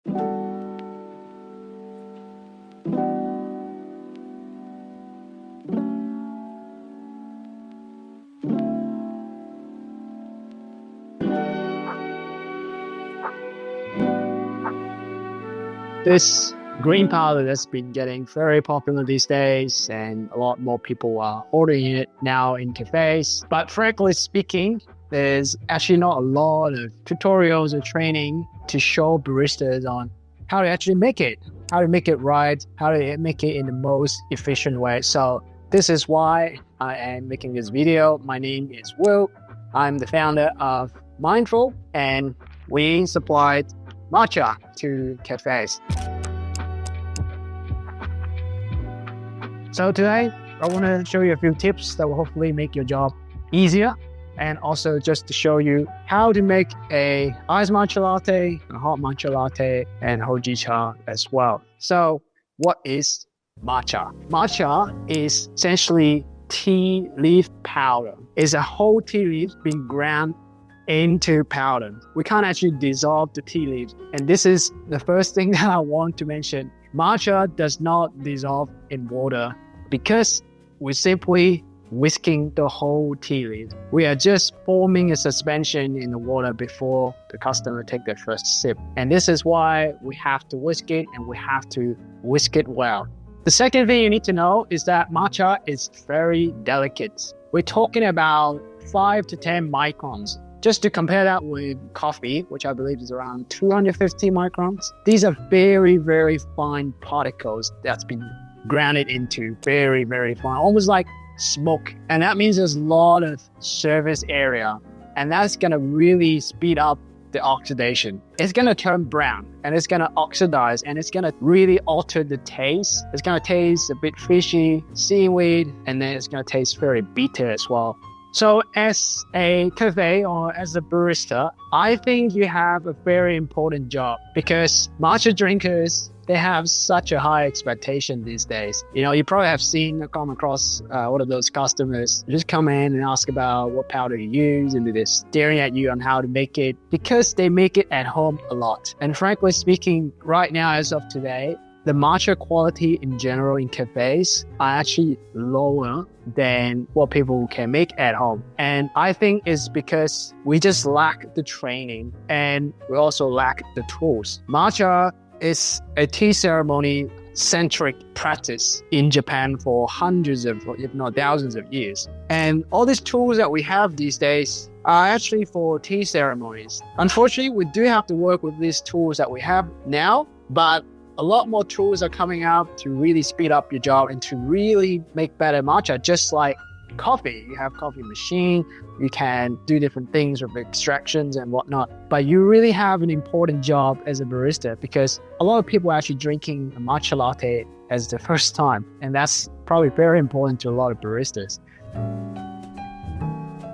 This green powder has been getting very popular these days, and a lot more people are ordering it now in cafes. But frankly speaking, there's actually not a lot of tutorials or training to show baristas on how to actually make it, how to make it right, how to make it in the most efficient way. So this is why I am making this video. My name is Will. I'm the founder of Mindful, and we supplied matcha to cafes. So today, I want to show you a few tips that will hopefully make your job easier, and also just to show you how to make a iced matcha latte, a hot matcha latte, and hojicha as well. So what is matcha? Matcha is essentially tea leaf powder. It's a whole tea leaf being ground into powder. We can't actually dissolve the tea leaves. And this is the first thing that I want to mention. Matcha does not dissolve in water because we're simply whisking the whole tea leaf. We are just forming a suspension in the water before the customer take their first sip. And this is why we have to whisk it, and we have to whisk it well. The second thing you need to know is that matcha is very delicate. We're talking about 5 to 10 microns. Just to compare that with coffee, which I believe is around 250 microns. These are very, very fine particles that's been grounded into very, very fine, almost like smoke. And that means there's a lot of surface area, and that's gonna really speed up the oxidation. It's gonna turn brown, and it's gonna oxidize, and it's gonna really alter the taste. It's gonna taste a bit fishy, seaweed, and then it's gonna taste very bitter as well. So as a cafe or as a barista, I think you have a very important job, because matcha drinkers, they have such a high expectation these days. You know, you probably have come across one of those customers just come in and ask about what powder you use, and they're staring at you on how to make it, because they make it at home a lot. And frankly speaking, right now as of today, the matcha quality in general in cafes are actually lower than what people can make at home. And I think it's because we just lack the training, and we also lack the tools. Matcha is a tea ceremony centric practice in Japan for hundreds of, if not thousands of years. And all these tools that we have these days are actually for tea ceremonies. Unfortunately, we do have to work with these tools that we have now, but a lot more tools are coming out to really speed up your job and to really make better matcha. Just like coffee, you have coffee machine, you can do different things with extractions and whatnot, but you really have an important job as a barista, because a lot of people are actually drinking a matcha latte as the first time, and that's probably very important to a lot of baristas.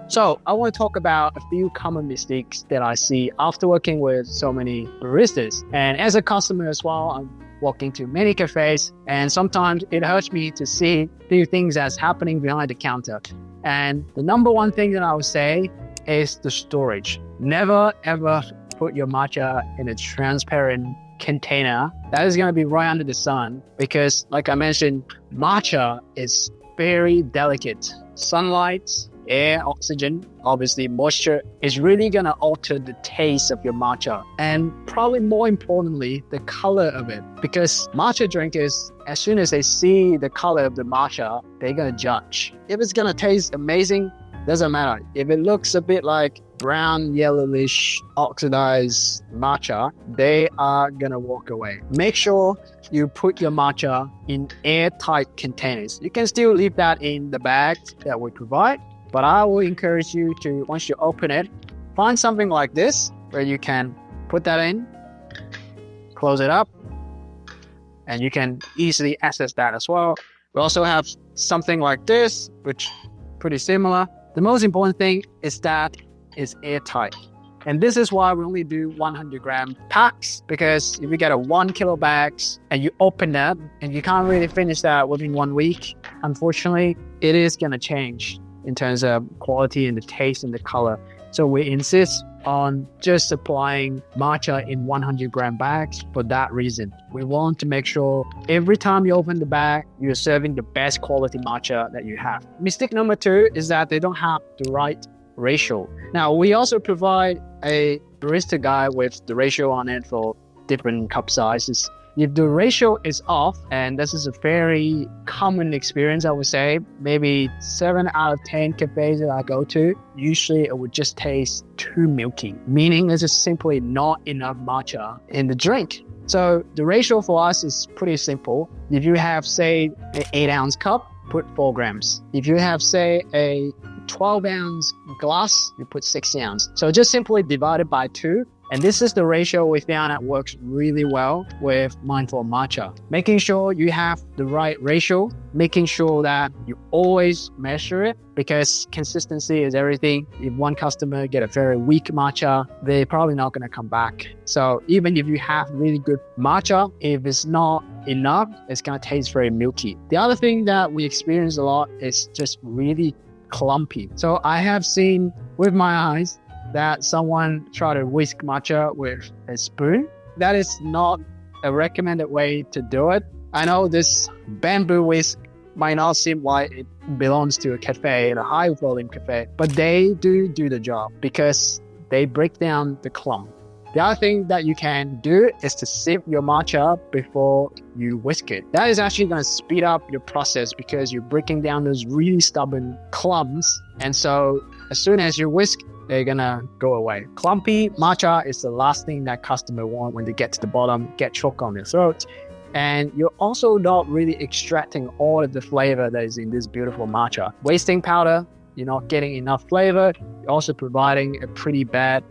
So I want to talk about a few common mistakes that I see after working with so many baristas. And as a customer as well, I'm walking to many cafes, and sometimes it hurts me to see a few things that's happening behind the counter. And the number one thing that I would say is the storage. Never ever put your matcha in a transparent container that is going to be right under the sun, because like I mentioned, matcha is very delicate. Sunlight, air, oxygen, obviously moisture is really going to alter the taste of your matcha, and probably more importantly, the color of it, because matcha drinkers, as soon as they see the color of the matcha, they're going to judge. If it's going to taste amazing, doesn't matter. If it looks a bit like brown, yellowish, oxidized matcha, they are going to walk away. Make sure you put your matcha in airtight containers. You can still leave that in the bag that we provide, but I will encourage you to, once you open it, find something like this where you can put that in, close it up, and you can easily access that as well. We also have something like this, which is pretty similar. The most important thing is that it's airtight. And this is why we only do 100 gram packs, because if you get a 1 kilo bags and you open that and you can't really finish that within 1 week, unfortunately, it is going to change in terms of quality and the taste and the color. So we insist on just supplying matcha in 100-gram bags for that reason. We want to make sure every time you open the bag, you're serving the best quality matcha that you have. Mistake number 2 is that they don't have the right ratio. Now, we also provide a barista guide with the ratio on it for different cup sizes. If the ratio is off, and this is a very common experience, I would say, maybe 7 out of 10 cafes that I go to, usually it would just taste too milky, meaning there's just simply not enough matcha in the drink. So the ratio for us is pretty simple. If you have, say, an 8-ounce cup, put 4 grams. If you have, say, a 12-ounce glass, you put 6 ounces. So just simply divide it by 2. And this is the ratio we found that works really well with Mindful Matcha. Making sure you have the right ratio, making sure that you always measure it, because consistency is everything. If one customer get a very weak matcha, they're probably not going to come back. So even if you have really good matcha, if it's not enough, it's going to taste very milky. The other thing that we experience a lot is just really clumpy. So I have seen with my eyes that someone try to whisk matcha with a spoon. That is not a recommended way to do it. I know this bamboo whisk might not seem like it belongs to a cafe, a high volume cafe, but they do the job because they break down the clump. The other thing that you can do is to sip your matcha before you whisk it. That is actually going to speed up your process because you're breaking down those really stubborn clumps. And so as soon as you whisk, they're gonna go away. Clumpy matcha is the last thing that customer want when they get to the bottom, get choke on their throat. And you're also not really extracting all of the flavor that is in this beautiful matcha. Wasting powder, you're not getting enough flavor. You're also providing a pretty bad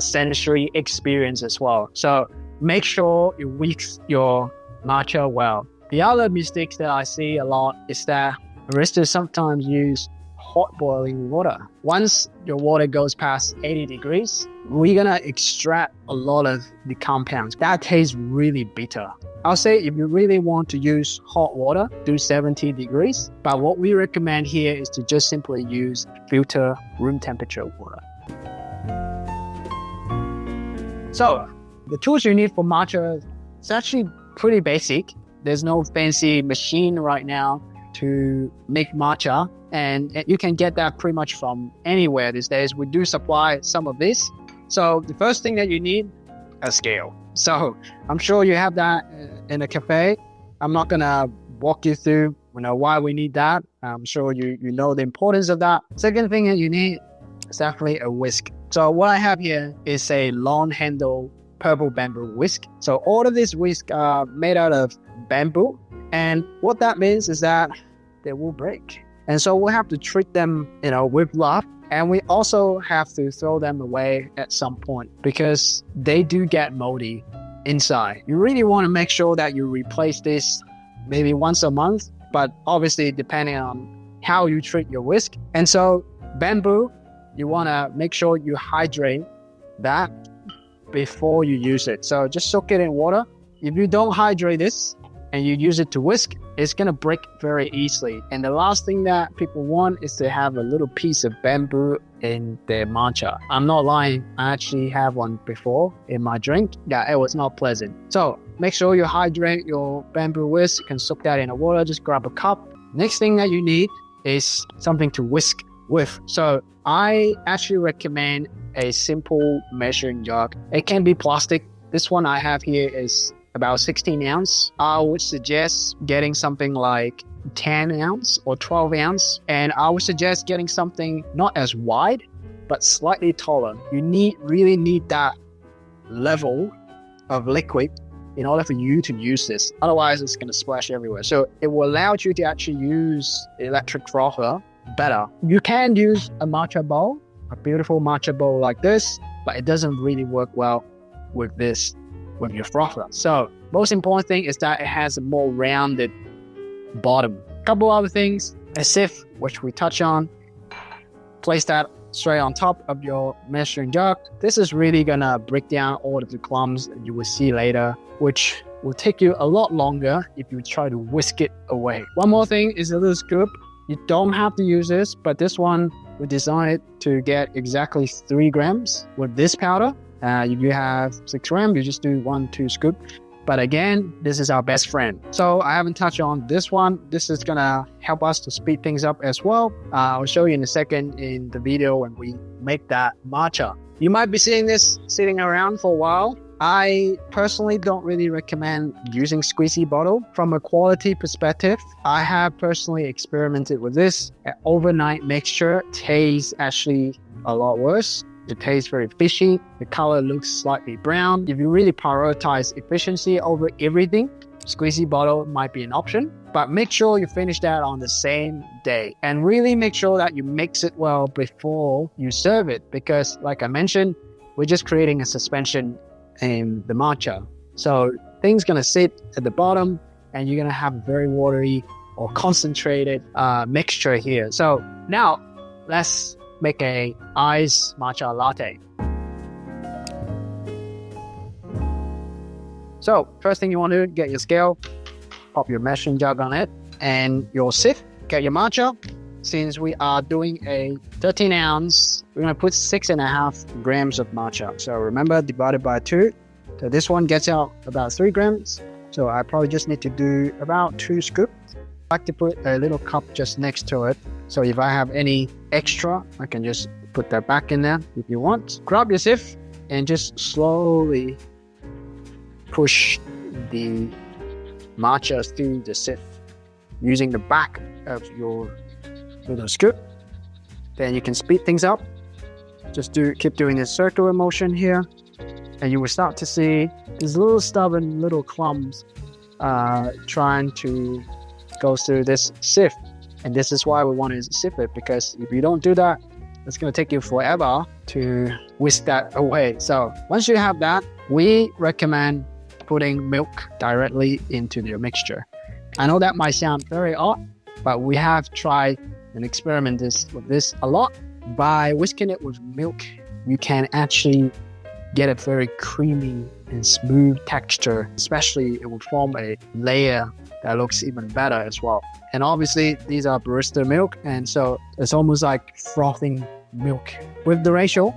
sensory experience as well. So make sure you whisk your matcha well. The other mistakes that I see a lot is that baristas sometimes use hot boiling water. Once your water goes past 80 degrees, we're gonna extract a lot of the compounds. That tastes really bitter. I'll say if you really want to use hot water, do 70 degrees. But what we recommend here is to just simply use filter room temperature water. So the tools you need for matcha is actually pretty basic. There's no fancy machine right now to make matcha, and you can get that pretty much from anywhere these days. We do supply some of this. So the first thing that you need, a scale. So I'm sure you have that in a cafe. I'm not gonna walk you through why we need that. I'm sure you know the importance of that. Second thing that you need is definitely a whisk. So what I have here is a long handle purple bamboo whisk. So all of these whisks are made out of bamboo. And what that means is that they will break. And so we'll have to treat them, with love. And we also have to throw them away at some point because they do get moldy inside. You really want to make sure that you replace this maybe once a month, but obviously depending on how you treat your whisk. And so bamboo, you want to make sure you hydrate that before you use it. So just soak it in water. If you don't hydrate this, and you use it to whisk, it's gonna break very easily. And the last thing that people want is to have a little piece of bamboo in their matcha. I'm not lying, I actually have one before in my drink. Yeah, it was not pleasant. So make sure you hydrate your bamboo whisk. You can soak that in the water, just grab a cup. Next thing that you need is something to whisk with. So I actually recommend a simple measuring jug. It can be plastic. This one I have here is about 16 ounce. I would suggest getting something like 10 ounce or 12 ounce. And I would suggest getting something not as wide, but slightly taller. You really need that level of liquid in order for you to use this. Otherwise, it's going to splash everywhere. So it will allow you to actually use electric frother better. You can use a matcha bowl, a beautiful matcha bowl like this, but it doesn't really work well with this, with your frother. So most important thing is that it has a more rounded bottom. Couple other things, a sieve, which we touch on. Place that straight on top of your measuring jug. This is really gonna break down all of the clumps that you will see later, which will take you a lot longer if you try to whisk it away. One more thing is a little scoop. You don't have to use this, but this one we decided to get exactly 3 grams with this powder. If you have 6 grams, you just do 1-2 scoop. But again, this is our best friend. So I haven't touched on this one. This is gonna help us to speed things up as well. I'll show you in a second in the video when we make that matcha. You might be seeing this sitting around for a while. I personally don't really recommend using squeezy bottle. From a quality perspective, I have personally experimented with this. An overnight mixture tastes actually a lot worse. It tastes very fishy. The color looks slightly brown. If you really prioritize efficiency over everything, squeezy bottle might be an option. But make sure you finish that on the same day. And really make sure that you mix it well before you serve it. Because like I mentioned, we're just creating a suspension in the matcha. So things gonna sit at the bottom and you're gonna have very watery or concentrated mixture here. So now let's make a iced matcha latte. So first thing you want to do, get your scale, pop your measuring jug on it, and your sieve. Get your matcha. Since we are doing a 13 ounce, we're going to put 6.5 grams of matcha. So remember, divided by 2. So this one gets out about 3 grams. So I probably just need to do about 2 scoops. I like to put a little cup just next to it. So if I have any extra, I can just put that back in there if you want. Grab your sieve and just slowly push the matcha through the sieve using the back of your little scoop. Then you can speed things up. Just keep doing this circular motion here, and you will start to see these little stubborn little clumps trying to go through this sieve. And this is why we want to sieve it, because if you don't do that, it's going to take you forever to whisk that away. So once you have that, we recommend putting milk directly into your mixture. I know that might sound very odd, but we have tried and experimented with this a lot. By whisking it with milk, you can actually get a very creamy and smooth texture. Especially it will form a layer that looks even better as well. And obviously these are barista milk, and so it's almost like frothing milk. With the ratio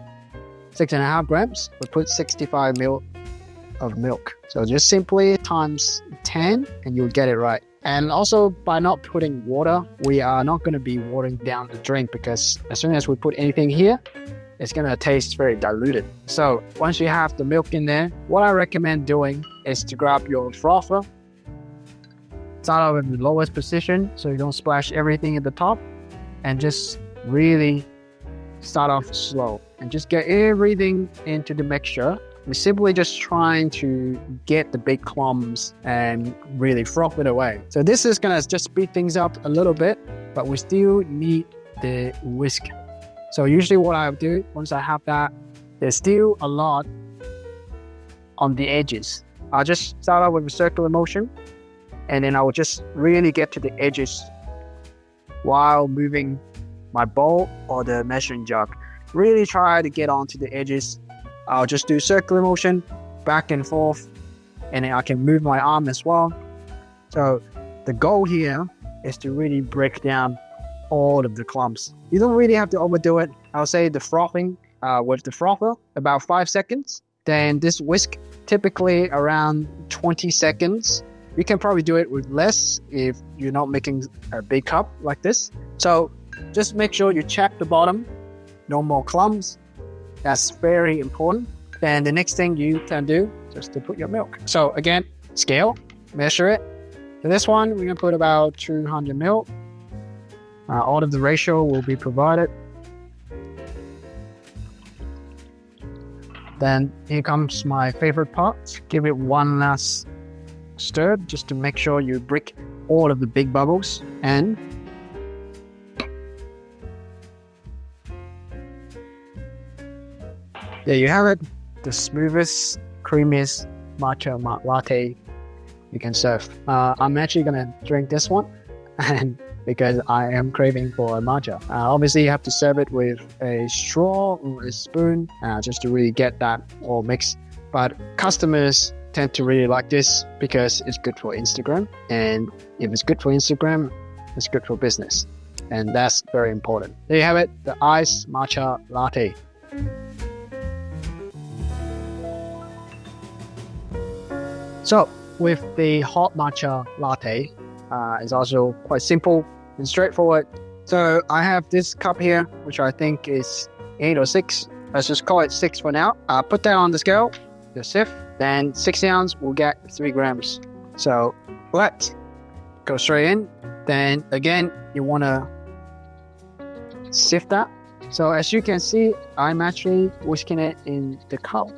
6.5 grams, we put 65 ml of milk. So just simply times 10 and you'll get it right. And also, by not putting water, we are not going to be watering down the drink, because as soon as we put anything here, it's going to taste very diluted. So once you have the milk in there, what I recommend doing is to grab your frother. Start out in the lowest position so you don't splash everything at the top, and just really start off slow and just get everything into the mixture. We're simply just trying to get the big clumps and really froth it away. So this is gonna just speed things up a little bit, but we still need the whisk. So usually what I do, once I have that, there's still a lot on the edges. I'll just start out with a circular motion, and then I will just really get to the edges while moving my bowl or the measuring jug. Really try to get onto the edges. I'll just do circular motion back and forth, and then I can move my arm as well. So the goal here is to really break down all of the clumps. You don't really have to overdo it. I'll say the frothing with the frother, about 5 seconds. Then this whisk, typically around 20 seconds. You can probably do it with less if you're not making a big cup like this. So just make sure you check the bottom, no more clumps. That's very important. Then the next thing you can do is to put your milk. So again, scale, measure it. For this one, we're gonna put about 200 ml. All of the ratio will be provided. Then here comes my favorite part. Give it one last stir just to make sure you break all of the big bubbles. And there you have it, the smoothest, creamiest matcha latte you can serve. I'm actually gonna drink this one, and because I am craving for a matcha. Obviously, you have to serve it with a straw or a spoon just to really get that all mixed. But customers tend to really like this because it's good for Instagram, and if it's good for Instagram, it's good for business. and that's very important. There you have it, the iced matcha latte. So with the hot matcha latte, it's also quite simple and straightforward. So I have this cup here, which I think is 8 or 6. Let's just call it 6 for now. Put that on the scale, the sieve, then 60 ounce will get 3 grams. So let's go straight in. Then again, you want to sift that. So as you can see, I'm actually whisking it in the cup.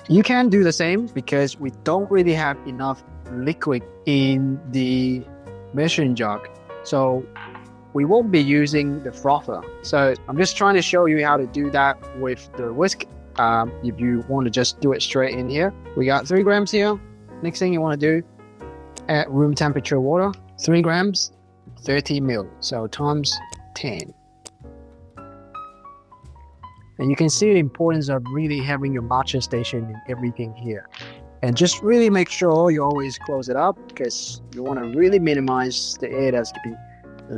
You can do the same because we don't really have enough liquid in the measuring jug. So we won't be using the frother. So I'm just trying to show you how to do that with the whisk. If you want to just do it straight in here. We got 3 grams here. Next thing you want to do, add room temperature water. 3 grams, 30 ml. So times 10. And you can see the importance of really having your matcha station and everything here. And just really make sure you always close it up because you want to really minimize the air that's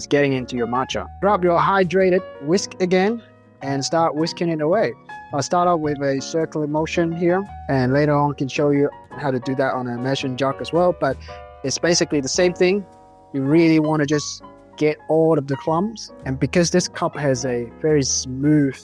getting into your matcha. Grab your hydrated whisk again and start whisking it away. I'll start off with a circular motion here, and later on I can show you how to do that on a measuring jug as well, but it's basically the same thing. You really want to just get all of the clumps, and because this cup has a very smooth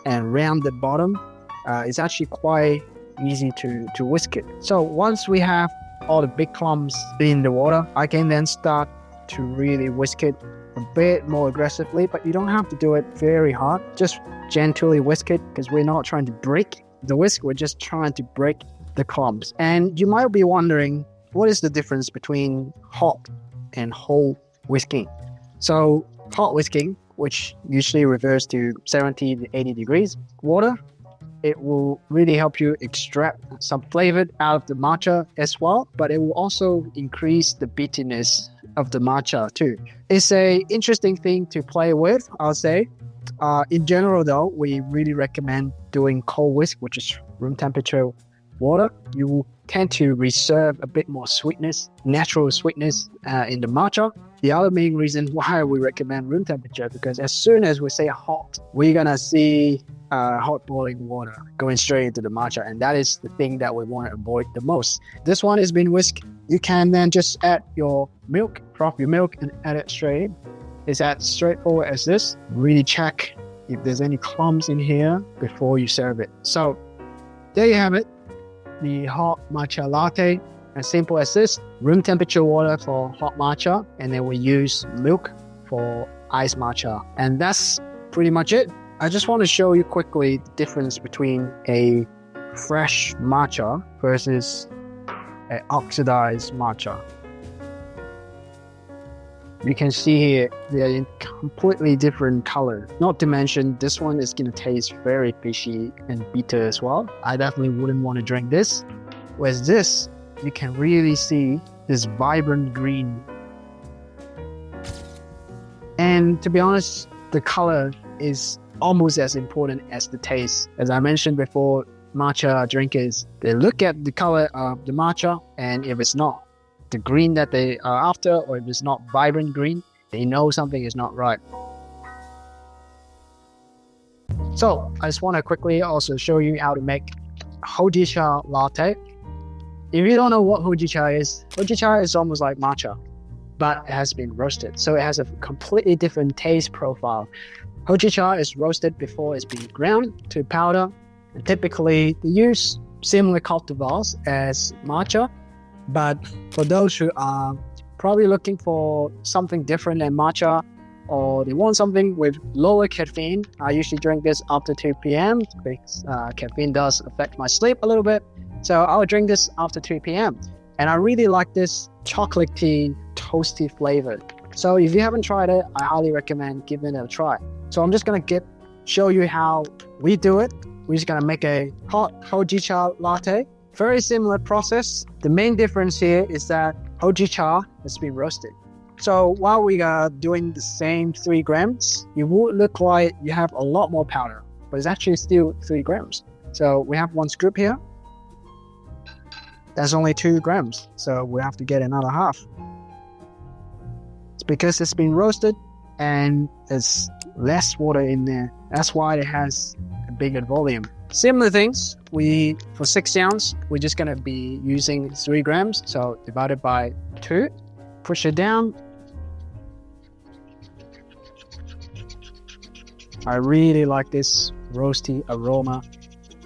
and rounded bottom, it's actually quite easy to whisk it. So once we have all the big clumps in the water, I can then start to really whisk it a bit more aggressively, but you don't have to do it very hard. Just gently whisk it because we're not trying to break the whisk, we're just trying to break the clumps. And you might be wondering, what is the difference between hot and cold whisking? So hot whisking, which usually refers to 70 to 80 degrees water, it will really help you extract some flavor out of the matcha as well, but it will also increase the bitterness of the matcha too. It's a interesting thing to play with, I'll say. In general though, we really recommend doing cold whisk, which is room temperature water. You will tend to reserve a bit more sweetness, natural sweetness in the matcha. The other main reason why we recommend room temperature, because as soon as we say hot, we're gonna see hot boiling water going straight into the matcha, and that is the thing that we want to avoid the most. This one has been whisked. You can then just add your milk, froth your milk, and add it straight in. It's as straightforward as this. Really check if there's any clumps in here before you serve it. So there you have it, the hot matcha latte. As simple as this. Room temperature water for hot matcha, and then we use milk for iced matcha, and that's pretty much it. I just want to show you quickly the difference between a fresh matcha versus an oxidized matcha. You can see here they're in completely different color. Not to mention this one is going to taste very fishy and bitter as well. I definitely wouldn't want to drink this. Whereas this, you can really see this vibrant green. And to be honest, the color is almost as important as the taste. As I mentioned before, matcha drinkers, they look at the color of the matcha, and if it's not the green that they are after, or if it's not vibrant green, they know something is not right. So I just want to quickly also show you how to make hojicha latte. If you don't know what hojicha is almost like matcha, but it has been roasted, so it has a completely different taste profile. Hojicha is roasted before it's been ground to powder, and typically they use similar cultivars as matcha, but for those who are probably looking for something different than matcha, or they want something with lower caffeine, I usually drink this after 2 p.m. because caffeine does affect my sleep a little bit. So I'll drink this after 2 p.m. And I really like this chocolatey, toasty flavor. So if you haven't tried it, I highly recommend giving it a try. So I'm just gonna show you how we do it. We're just gonna make a hot hojicha latte. Very similar process. The main difference here is that hojicha has been roasted. So while we are doing the same 3 grams, it would look like you have a lot more powder, but it's actually still 3 grams. So we have 1 scoop here. That's only 2 grams, so we have to get another half. It's because it's been roasted, and there's less water in there. That's why it has a bigger volume. Similar things, for 6 ounce, we're just gonna be using 3 grams. So divided by 2, push it down. I really like this roasty aroma.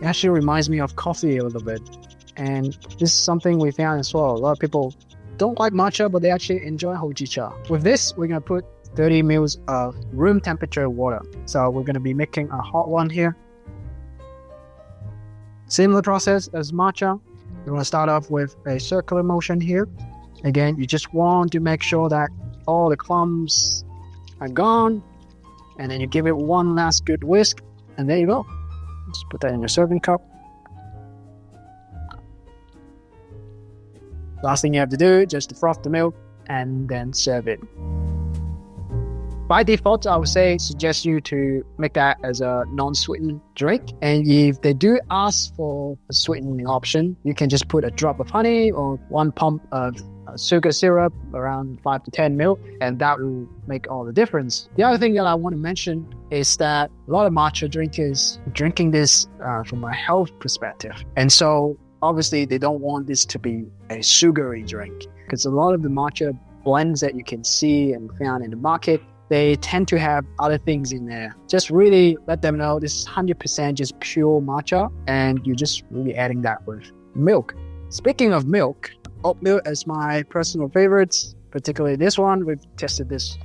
It actually reminds me of coffee a little bit. And this is something we found as well. A lot of people don't like matcha, but they actually enjoy hojicha. With this, we're gonna put 30 mils of room temperature water. So we're gonna be making a hot one here. Similar process as matcha. You want to start off with a circular motion here. Again, you just want to make sure that all the clumps are gone. And then you give it one last good whisk. And there you go. Just put that in your serving cup. Last thing you have to do, just to froth the milk and then serve it. By default, I would suggest you to make that as a non-sweetened drink. And if they do ask for a sweetening option, you can just put a drop of honey or 1 pump of sugar syrup, around 5 to 10 ml, and that will make all the difference. The other thing that I want to mention is that a lot of matcha drinkers are drinking this from a health perspective. And so obviously they don't want this to be a sugary drink, because a lot of the matcha blends that you can see and found in the market, they tend to have other things in there. Just really let them know this is 100% just pure matcha, and you're just really adding that with milk. Speaking of milk, oat milk is my personal favorites, particularly this one. We've tested this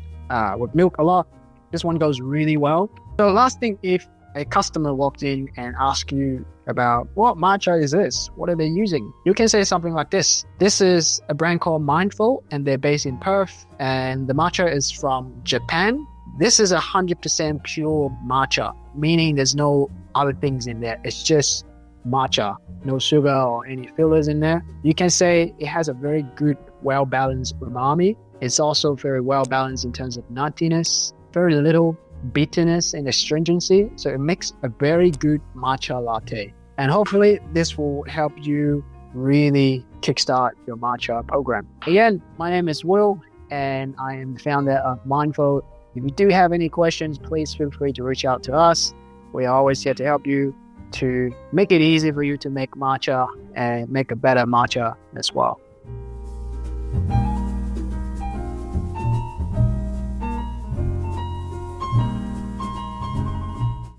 with milk a lot. This one goes really well. So last thing, if a customer walked in and asked you about what matcha is this, what are they using, you can say something like this. This is a brand called Mindful, and they're based in Perth, and the matcha is from Japan. This is 100% pure matcha, meaning there's no other things in there. It's just matcha, no sugar or any fillers in there. You can say it has a very good, well-balanced umami. It's also very well-balanced in terms of nuttiness, very little bitterness and astringency. So it makes a very good matcha latte. And hopefully this will help you really kickstart your matcha program. Again, my name is Will, and I am the founder of Mindful. If you do have any questions, please feel free to reach out to us. We are always here to help you, to make it easy for you to make matcha and make a better matcha as well.